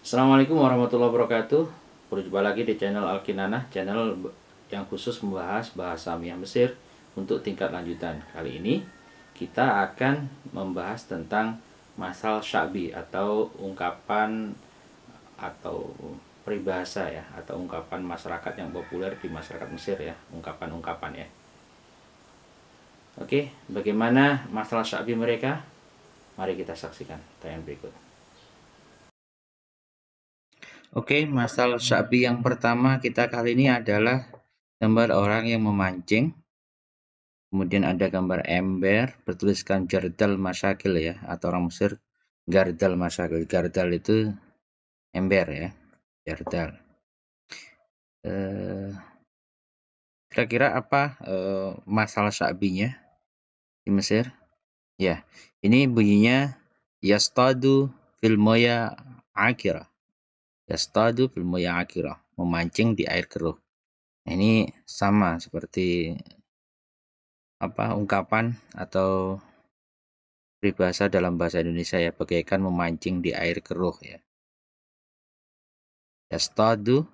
Assalamualaikum warahmatullahi wabarakatuh. Berjumpa lagi di channel Alkinanah, channel yang khusus membahas bahasa Mia Mesir untuk tingkat lanjutan. Kali ini kita akan membahas tentang masal syabi atau ungkapan atau peribahasa ya, atau ungkapan masyarakat yang populer di masyarakat Mesir ya, ungkapan-ungkapan ya. Oke, bagaimana masalah syabi mereka? Mari kita saksikan tayangan berikut. Oke, masal syabi yang pertama kita kali ini adalah gambar orang yang memancing. Kemudian ada gambar ember bertuliskan Jardal Masyakil ya, atau orang Mesir Gardal Masyakil. Gardal itu ember ya, Jardal. Kira-kira apa masalah syabinya di Mesir? Ya, ini bunyinya Yastadu fil moya akira. Yastadu fil moya akira, memancing di air keruh. Nah, ini sama seperti ungkapan atau peribahasa dalam bahasa Indonesia ya, bagaikan memancing di air keruh ya. Yastadu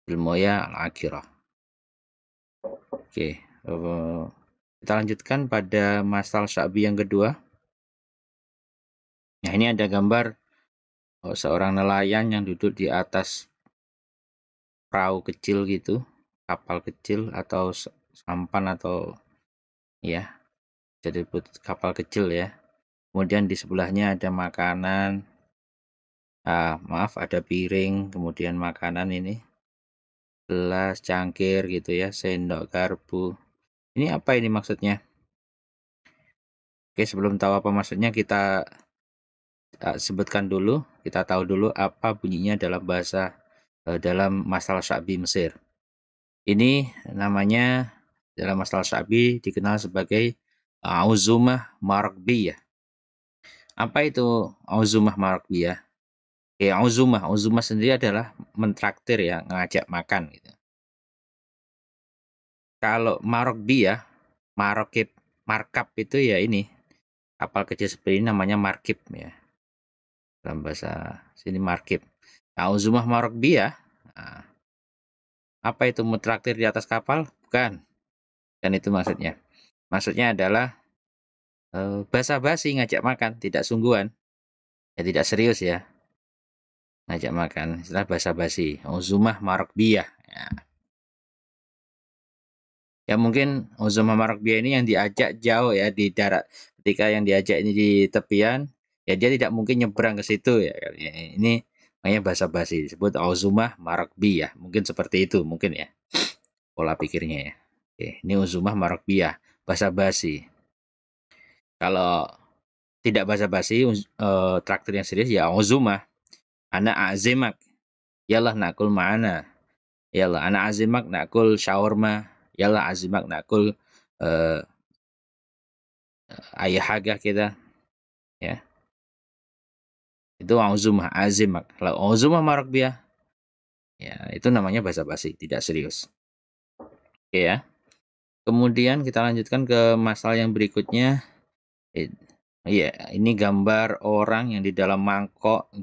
fil moya al-akirah. Oke, kita lanjutkan pada masal syabi yang kedua. Nah, ini ada gambar seorang nelayan yang duduk di atas perahu kecil gitu, kapal kecil atau sampan atau ya, jadi kapal kecil ya. Kemudian di sebelahnya ada makanan, ada piring, kemudian makanan ini, gelas, cangkir gitu ya, sendok, garpu. Ini apa ini maksudnya? Oke, sebelum tahu apa maksudnya kita sebutkan dulu, kita tahu dulu apa bunyinya dalam bahasa dalam masal syabi Mesir. Ini namanya dalam masal syabi dikenal sebagai Auzumah Marakbiyah. Apa itu Auzumah Marakbiyah? Auzumah sendiri adalah mentraktir ya, ngajak makan gitu. Kalau Marakbiyah, markab itu ya ini kapal kecil seperti ini namanya markib ya. Dalam bahasa sini markib. Auzumah Marakbiyah, nah, apa itu mentraktir di atas kapal? Bukan. Dan itu maksudnya. Maksudnya adalah basa-basi ngajak makan, tidak sungguhan. Ya tidak serius ya. Ngajak makan, istilah basa-basi. Uzumah Marakbiyah. Ya mungkin Uzumah Marakbiyah ini yang diajak jauh ya di darat. Ketika yang diajak ini di tepian, ya dia tidak mungkin nyebrang ke situ ya. Ini makanya basa-basi disebut Uzumah Marakbiyah. Mungkin seperti itu mungkin ya pola pikirnya ya. Oke, ini Uzumah Marakbiyah, basa-basi. Kalau tidak basa-basi, traktir yang serius ya Uzumah. Ana azimak, yalah nakul ma'ana. Yalah ana azimak nakul shawarma. Yalah azimak nakul uh, ayahaga kita ya. Itu Uzumah azimak. Kalau Uzumah Marakbiyah ya itu namanya basa-basi, tidak serius. Oke ya. Kemudian kita lanjutkan ke masalah yang berikutnya. Iya, ini gambar orang yang di dalam mangkok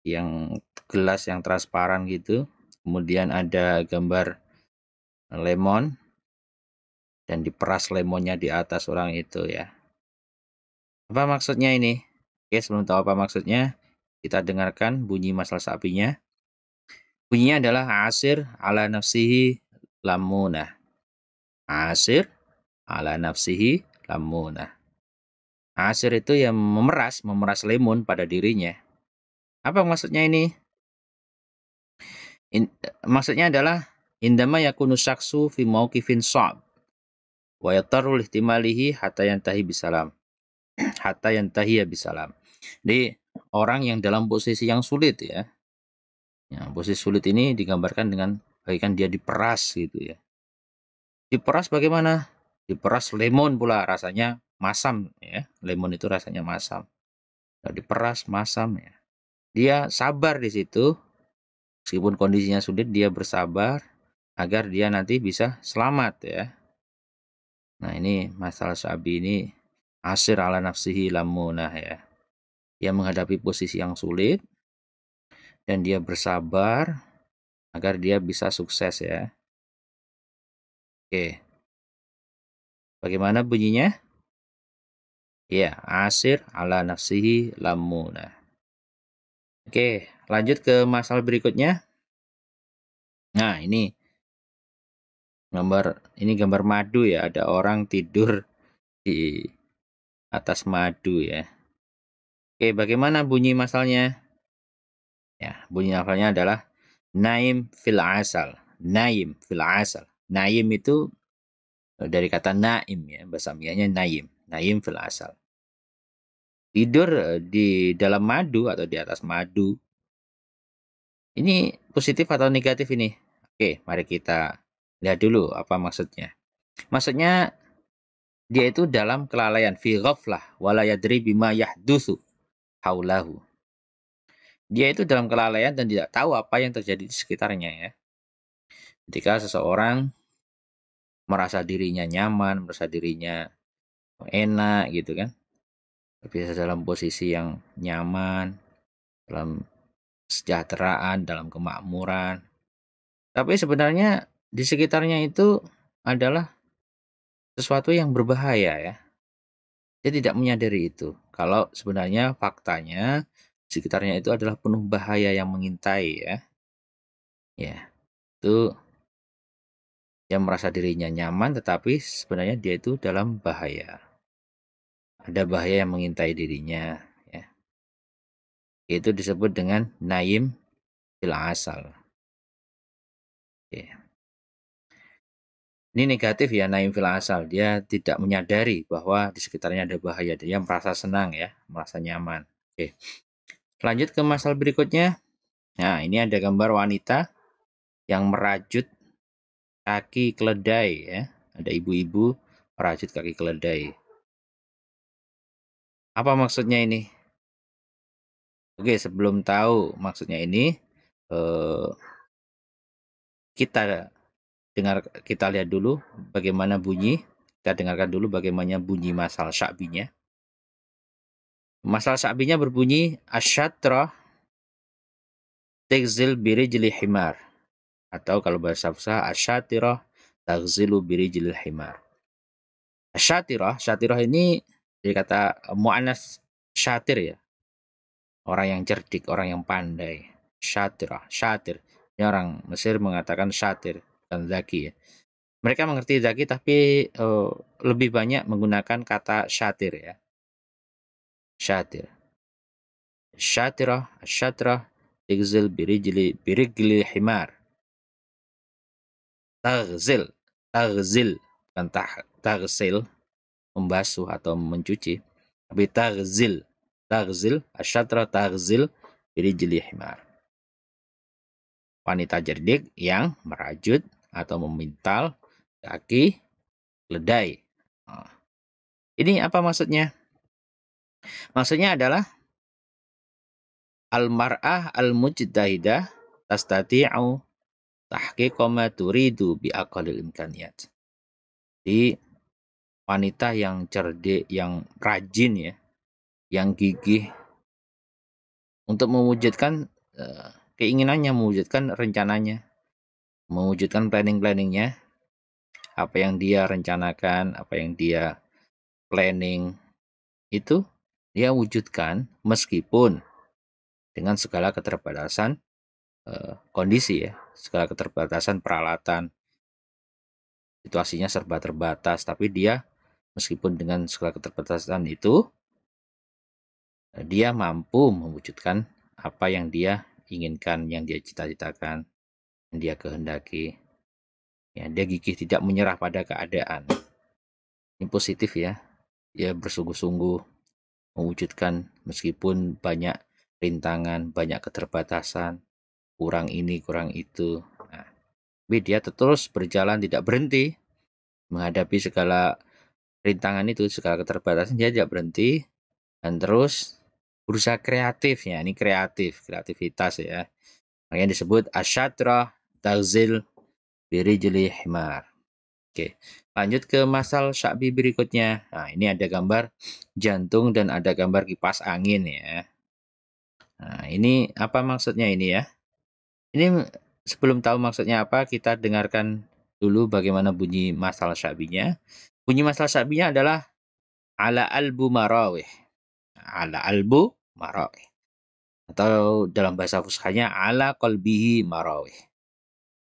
yang gelas yang transparan gitu. Kemudian ada gambar lemon dan diperas lemonnya di atas orang itu ya. Apa maksudnya ini? Oke, sebelum tahu apa maksudnya, kita dengarkan bunyi masal sapinya. Bunyinya adalah asir ala nafsihi lamunah. Asir ala nafsihi lamunah. Asir itu yang memeras lemon pada dirinya. Apa maksudnya ini? Maksudnya adalah indama yakunu syaksu fi mauqifin sha'b wa yatarru ihtimalihi hatta yantahi bisalam. Hatta yantahi bisalam. Jadi orang yang dalam posisi yang sulit ya. Ya, posisi sulit ini digambarkan dengan bagaikan dia diperas gitu ya. Diperas bagaimana? Diperas lemon pula, rasanya masam ya. Lemon itu rasanya masam. Diperas masam ya. Dia sabar di situ. Meskipun kondisinya sulit, dia bersabar agar dia nanti bisa selamat ya. Nah, ini masalah syabi ini asir ala nafsihi lamunah ya. Dia menghadapi posisi yang sulit, dan dia bersabar agar dia bisa sukses ya. Oke. Bagaimana bunyinya? Ya, asir ala nafsihi lamuna. Oke, lanjut ke masal berikutnya. Nah, ini gambar madu ya, ada orang tidur di atas madu ya. Oke, bagaimana bunyi masalnya? Ya, bunyi masalnya adalah naim fil asal. Naim fil asal. Naim itu dari kata naim ya, bahasa Mianya naim. Naim fil asal. Tidur di dalam madu atau di atas madu. Ini positif atau negatif ini? Oke, mari kita lihat dulu apa maksudnya. Maksudnya dia itu dalam kelalaian, fi ghaflah wala yadri bima yahdutsu haulahu. Dia itu dalam kelalaian dan tidak tahu apa yang terjadi di sekitarnya ya. Ketika seseorang merasa dirinya nyaman, merasa dirinya enak gitu kan. Bisa dalam posisi yang nyaman, dalam kesejahteraan, dalam kemakmuran. Tapi sebenarnya di sekitarnya itu adalah sesuatu yang berbahaya ya. Dia tidak menyadari itu. Kalau sebenarnya faktanya sekitarnya itu adalah penuh bahaya yang mengintai ya. Ya, itu dia merasa dirinya nyaman tetapi sebenarnya dia itu dalam bahaya. Ada bahaya yang mengintai dirinya ya. Itu disebut dengan naim fil asal. Ya. Ini negatif ya, naim fil asal. Dia tidak menyadari bahwa di sekitarnya ada bahaya. Dia merasa senang ya, merasa nyaman. Oke. Lanjut ke masal berikutnya. Nah, ini ada gambar wanita yang merajut kaki keledai ya. Ada ibu-ibu merajut kaki keledai. Apa maksudnya ini? Oke, sebelum tahu maksudnya ini, kita lihat dulu bagaimana bunyi. Kita dengarkan dulu bagaimana bunyi masal sya'binya. Masal sya'binya berbunyi asyatra tagzil birijli himar. Atau kalau bahasa Hafsah asyatirah tagzilu birijlil himar. Syatirah ini dari kata mu'annas syatir ya. Orang yang cerdik, orang yang pandai. Syatir. Ini orang Mesir mengatakan syatir, bukan zaki ya. Mereka mengerti zaki tapi lebih banyak menggunakan kata syatir ya. Syatir. Syatirah, tigzil birigli himar. Tagzil, bukan tagsil, membasuh atau mencuci. Tapi tagzil, asyatra tagzil birijli himar. Wanita cerdik yang merajut atau memintal kaki keledai. Ini apa maksudnya? Maksudnya adalah al-mar'ah al-mujtahidah tastati'u tahqiqa ma turidu bi aqallil imkaniyat. Di wanita yang cerdik, yang rajin ya, yang gigih untuk mewujudkan keinginannya, mewujudkan rencananya, mewujudkan planning-planningnya, apa yang dia rencanakan, apa yang dia planning, itu dia wujudkan meskipun dengan segala keterbatasan kondisi ya, segala keterbatasan peralatan, situasinya serba terbatas, tapi dia meskipun dengan segala keterbatasan itu, dia mampu mewujudkan apa yang dia inginkan, yang dia cita-citakan, yang dia kehendaki. Ya, dia gigih tidak menyerah pada keadaan. Ini positif ya. Dia bersungguh-sungguh mewujudkan meskipun banyak rintangan, banyak keterbatasan, kurang ini, kurang itu. Nah, tapi dia terus berjalan tidak berhenti menghadapi segala rintangan itu, segala keterbatasan, dia tidak berhenti dan terus berusaha kreatif ya. Ini kreativitas ya. Makanya disebut asyatra tagzil birijli himar. Oke, lanjut ke masal sya'bi berikutnya. Nah, ini ada gambar jantung dan ada gambar kipas angin ya. Nah, ini apa maksudnya ini ya? Ini sebelum tahu maksudnya apa, kita dengarkan dulu bagaimana bunyi masal syabinya. Bunyi masal syabinya adalah ala albu marawih. Ala albu marawih. Atau dalam bahasa fushahnya ala qalbihi marawih.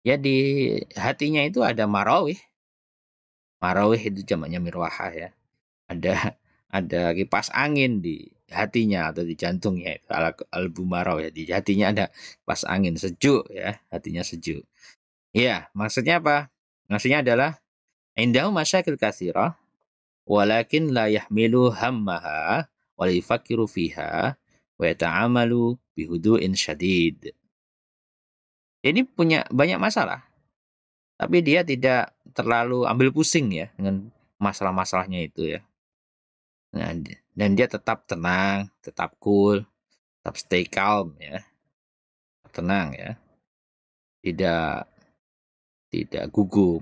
Ya di hatinya itu ada marawih. Marawih itu jamaknya mirwahah ya. Ada kipas angin di hatinya atau di jantungnya itu ala albu marawih. Di hatinya ada kipas angin sejuk ya, hatinya sejuk. Ya, maksudnya apa? Maksudnya adalah indahu masyakil katsirah walakin la yahmilu hammaha wa la yufakkiru fiha wa yata'amalu bihudu'in syadid. Ini punya banyak masalah, tapi dia tidak terlalu ambil pusing ya dengan masalah-masalahnya itu ya. Nah, dan dia tetap tenang, tetap cool, tetap stay calm ya, tenang ya, tidak tidak gugup,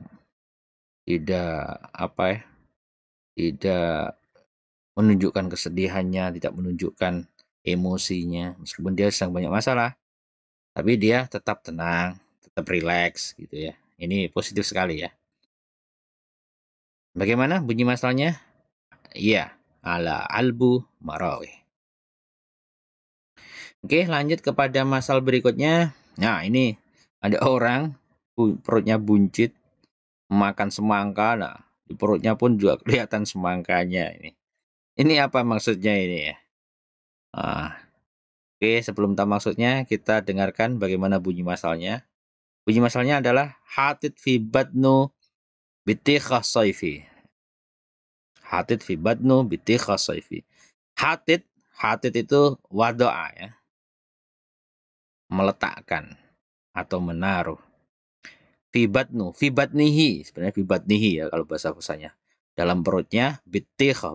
tidak apa ya, tidak menunjukkan kesedihannya, tidak menunjukkan emosinya, meskipun dia sedang banyak masalah, tapi dia tetap tenang, tetap rileks gitu ya. Ini positif sekali ya. Bagaimana bunyi masalahnya? Iya, ala albu marawih. Oke, lanjut kepada masal berikutnya. Nah, ini ada orang perutnya buncit, makan semangka. Nah, di perutnya pun juga kelihatan semangkanya ini. Ini apa maksudnya ini ya? Ah, oke, sebelum tahu maksudnya, kita dengarkan bagaimana bunyi masalnya. Bunyi masalnya adalah hatit fi badnu bitikha saifi. Hatit fi badnu bitikha saifi. Hatit itu wado'a ya. Meletakkan atau menaruh. Fi batnihi. Sebenarnya fi batnihi ya kalau bahasa Fusanya. Dalam perutnya, bitikha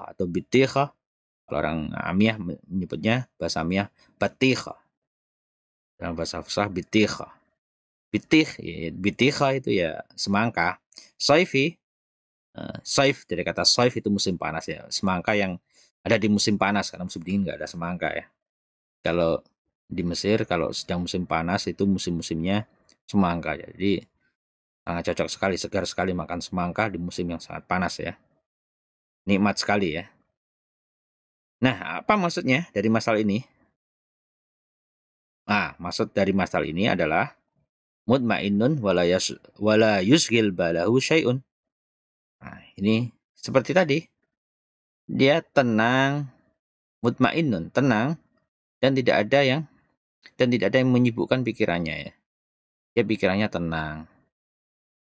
atau bitikha. Kalau orang Amiyah menyebutnya, bahasa Amiyah, batikha. Dalam bahasa Fusah, bitikha. Bitikha itu ya semangka. Saifi, saif dari kata saif itu musim panas ya. Semangka yang ada di musim panas, karena musim dingin nggak ada semangka ya. Kalau di Mesir, kalau sedang musim panas itu musim-musimnya semangka ya. Jadi sangat cocok sekali, segar sekali makan semangka di musim yang sangat panas ya. Nikmat sekali ya. Nah, apa maksudnya dari masal ini? Nah, maksud dari masal ini adalah mutmainnun wala yusgil balahu syai'un. Nah, ini seperti tadi. Dia tenang, mutmainnun, tenang dan tidak ada yang menyibukkan pikirannya ya. Dia pikirannya tenang,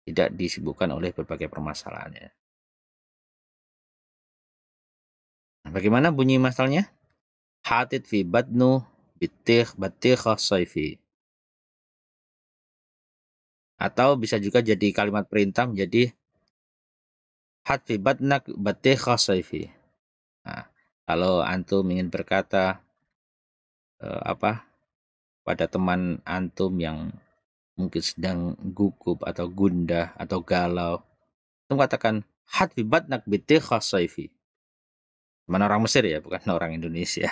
tidak disibukkan oleh berbagai permasalahan ya. Nah, bagaimana bunyi masalnya? Hatit fi badnu batikha saifi. Atau bisa juga jadi kalimat perintah menjadi hat fi badnak batikha saifi. Nah, kalau antum ingin berkata pada teman antum yang mungkin sedang gugup atau gundah atau galau, antum katakan hat fi badnak batikha saifi. Mana orang Mesir ya, bukan orang Indonesia.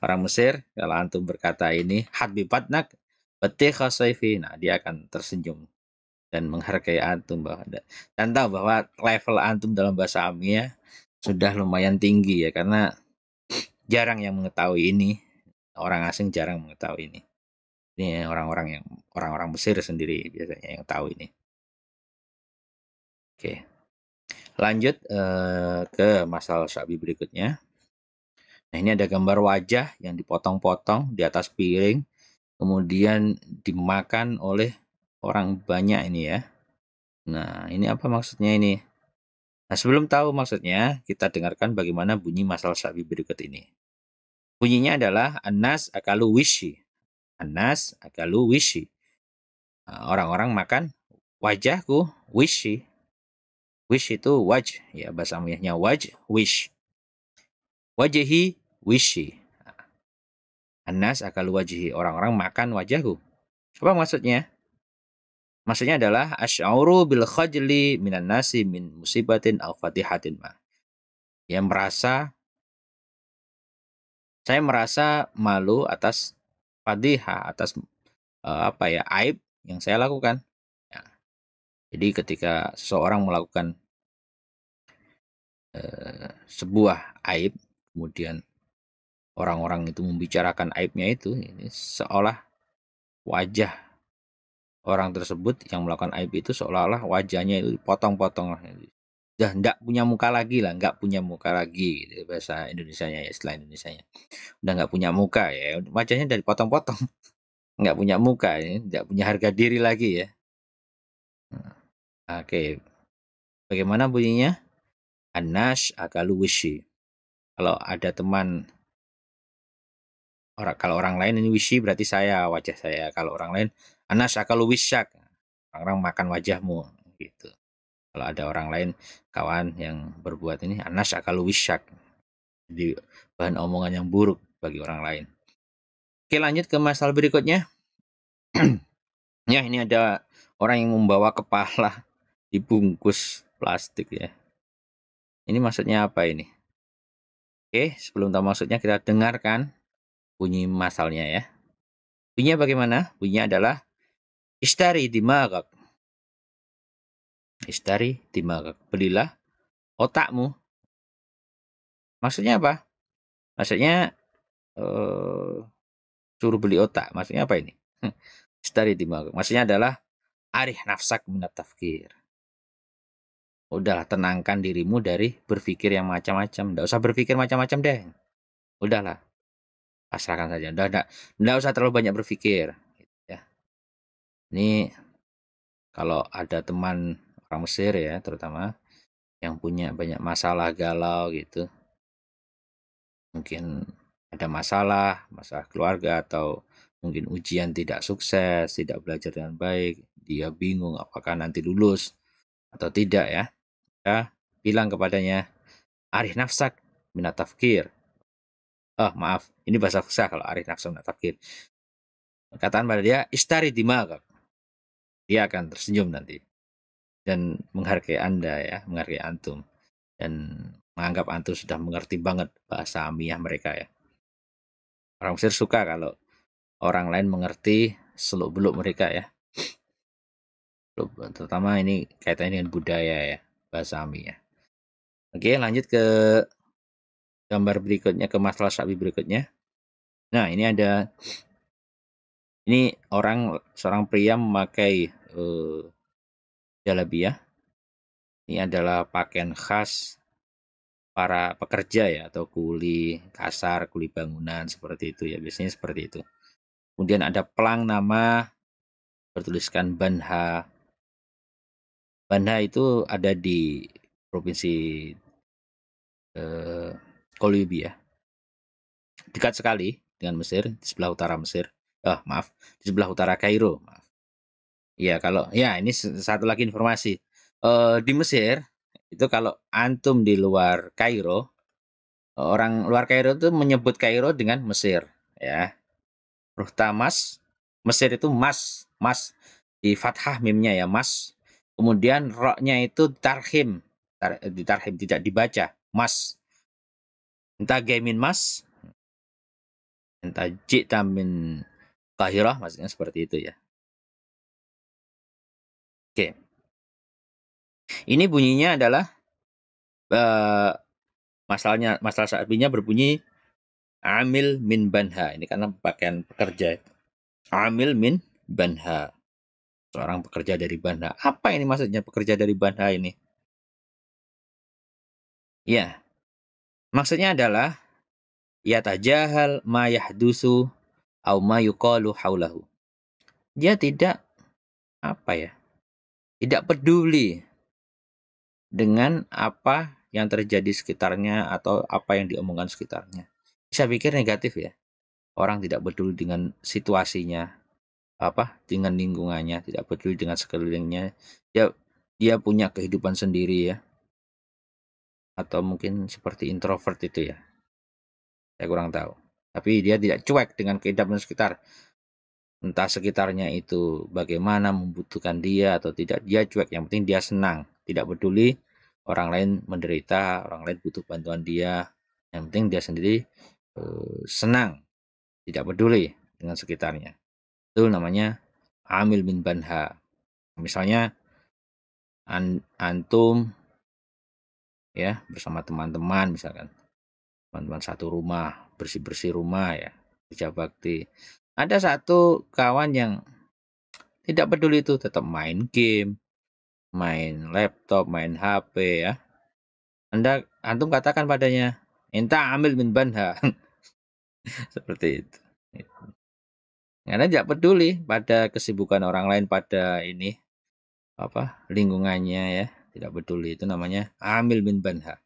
Orang Mesir, kalau antum berkata ini hat fi badnak batikha saifi, nah dia akan tersenyum dan menghargai antum dan tahu bahwa level antum dalam bahasa Amiyah sudah lumayan tinggi ya, karena jarang yang mengetahui ini, orang asing jarang mengetahui ini. Ini orang-orang Mesir sendiri biasanya yang tahu ini. Oke, lanjut ke masal syabi berikutnya. Nah, ini ada gambar wajah yang dipotong-potong di atas piring, kemudian dimakan oleh orang banyak ini ya. Nah, ini apa maksudnya ini? Nah, sebelum tahu maksudnya, kita dengarkan bagaimana bunyi masal syabi berikut ini. Bunyinya adalah Anas akalu wishi. Anas akalu wishi. Nah, orang-orang makan wajahku, wishi. Wish itu waj, ya bahasa Amiyahnya waj, wish. Wajahi, wishi. Anas akalu wajihi. Orang-orang makan wajahku. Apa maksudnya? Maksudnya adalah asy'uru bil khajli minan nasi min musibatin al fatihatin ma. Yang merasa Saya merasa malu atas fadhihah, atas aib yang saya lakukan. Ya, jadi ketika seseorang melakukan sebuah aib, kemudian orang-orang itu membicarakan aibnya itu, ini seolah wajah orang tersebut yang melakukan aib itu seolah-olah wajahnya itu potong-potong. Udah nggak punya muka lagi lah, nggak punya muka lagi gitu, bahasa Indonesianya ya, istilah Indonesianya. Udah nggak punya muka ya, wajahnya dari potong-potong, nggak punya muka, ya, nggak punya harga diri lagi ya. Oke, bagaimana bunyinya? Anash akalu wishi. Kalau ada teman kalau orang lain ini wishi berarti saya, wajah saya. Kalau orang lain anash akalu wisyak. Orang makan wajahmu gitu. Kalau ada orang lain kawan yang berbuat ini anash akalu wisyak. Jadi bahan omongan yang buruk bagi orang lain. Oke, lanjut ke masalah berikutnya. Ya, ini ada orang yang membawa kepala dibungkus plastik ya. Ini maksudnya apa ini? Oke, sebelum tahu maksudnya kita dengarkan bunyi masalnya ya. Bunyinya bagaimana? Bunyinya adalah Ishtari dimagak. Ishtari dimagak. Belilah otakmu. Maksudnya apa? Maksudnya suruh beli otak. Maksudnya apa ini? Ishtari dimagak. Maksudnya adalah arih nafsak minat tafkir. Udahlah, tenangkan dirimu dari berpikir yang macam-macam. Nggak usah berpikir macam-macam deh. Udahlah, pasrahkan saja. Nggak usah terlalu banyak berpikir. Ya. Ini kalau ada teman orang Mesir ya, terutama yang punya banyak masalah galau gitu, mungkin ada masalah keluarga, atau mungkin ujian tidak sukses, tidak belajar dengan baik, dia bingung apakah nanti lulus atau tidak ya. Ya, bilang kepadanya, arih nafsak minat tafkir. Oh maaf, ini bahasa fusha kalau arih nafsak minat tafkir. Kataan pada dia, istari dimagak. Dia akan tersenyum nanti dan menghargai Anda ya, menghargai antum, dan menganggap antum sudah mengerti banget bahasa amiyah mereka ya. Orang Mesir suka kalau orang lain mengerti seluk-beluk mereka ya. Terutama ini kaitannya dengan budaya ya, bahasa amiyah. Oke, lanjut ke gambar berikutnya, ke masalah syabi berikutnya. Nah, ini seorang pria memakai jalabiyah. Ini adalah pakaian khas para pekerja ya, atau kuli kasar, kuli bangunan seperti itu ya, biasanya seperti itu. Kemudian ada pelang nama bertuliskan Banha. Banha itu ada di provinsi Kolubi ya. Dekat sekali dengan Mesir, di sebelah utara Mesir. Maaf, di sebelah utara Kairo. Maaf. Ya, kalau ya ini satu lagi informasi. Di Mesir itu kalau antum di luar Kairo, orang luar Kairo itu menyebut Kairo dengan Mesir ya. Huruf tamas, Mesir itu mas di fathah mimnya ya, mas. Kemudian roknya itu ditarhim tidak dibaca, mas. Entah gemin mas, entah jita min Qahirah, maksudnya seperti itu ya. Oke. Ini bunyinya adalah masalah saatnya berbunyi amil min banha. Ini karena pakaian pekerja. Amil min banha. Seorang pekerja dari Banha. Apa ini maksudnya pekerja dari Banha ini? Ya, maksudnya adalah yatajahal ma yahdusu au ma yuqalu haulahu. Dia tidak tidak peduli dengan apa yang terjadi sekitarnya atau apa yang diomongkan sekitarnya. Saya pikir negatif ya. Orang tidak peduli dengan situasinya, dengan lingkungannya, tidak peduli dengan sekelilingnya. Dia punya kehidupan sendiri ya. Atau mungkin seperti introvert itu ya. Saya kurang tahu. Tapi dia tidak cuek dengan kehidupan sekitar. Entah sekitarnya itu bagaimana membutuhkan dia atau tidak, dia cuek. Yang penting dia senang, tidak peduli orang lain menderita, orang lain butuh bantuan dia. Yang penting dia sendiri senang, tidak peduli dengan sekitarnya. Itu namanya amil min banha. Misalnya antum ya bersama teman-teman, misalkan teman-teman satu rumah, bersih-bersih rumah ya, kerja bakti. Ada satu kawan yang tidak peduli itu, tetap main game, main laptop, main HP ya. Antum katakan padanya, "Enta amil min banha." Seperti itu. Karena tidak peduli pada kesibukan orang lain, pada ini lingkungannya ya, tidak peduli. Itu namanya amil min banha.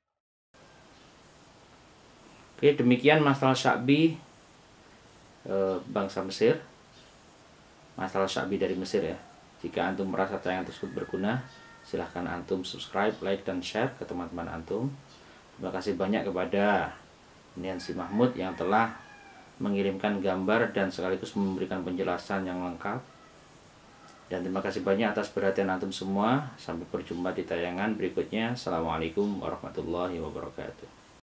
Oke, demikian masalah Sya'bi bangsa Mesir, masalah Sya'bi dari Mesir ya. Jika antum merasa tayangan tersebut berguna, silahkan antum subscribe, like, dan share ke teman-teman antum. Terima kasih banyak kepada Niansi Mahmud yang telah mengirimkan gambar dan sekaligus memberikan penjelasan yang lengkap. Dan terima kasih banyak atas perhatian antum semua. Sampai berjumpa di tayangan berikutnya. Assalamualaikum warahmatullahi wabarakatuh.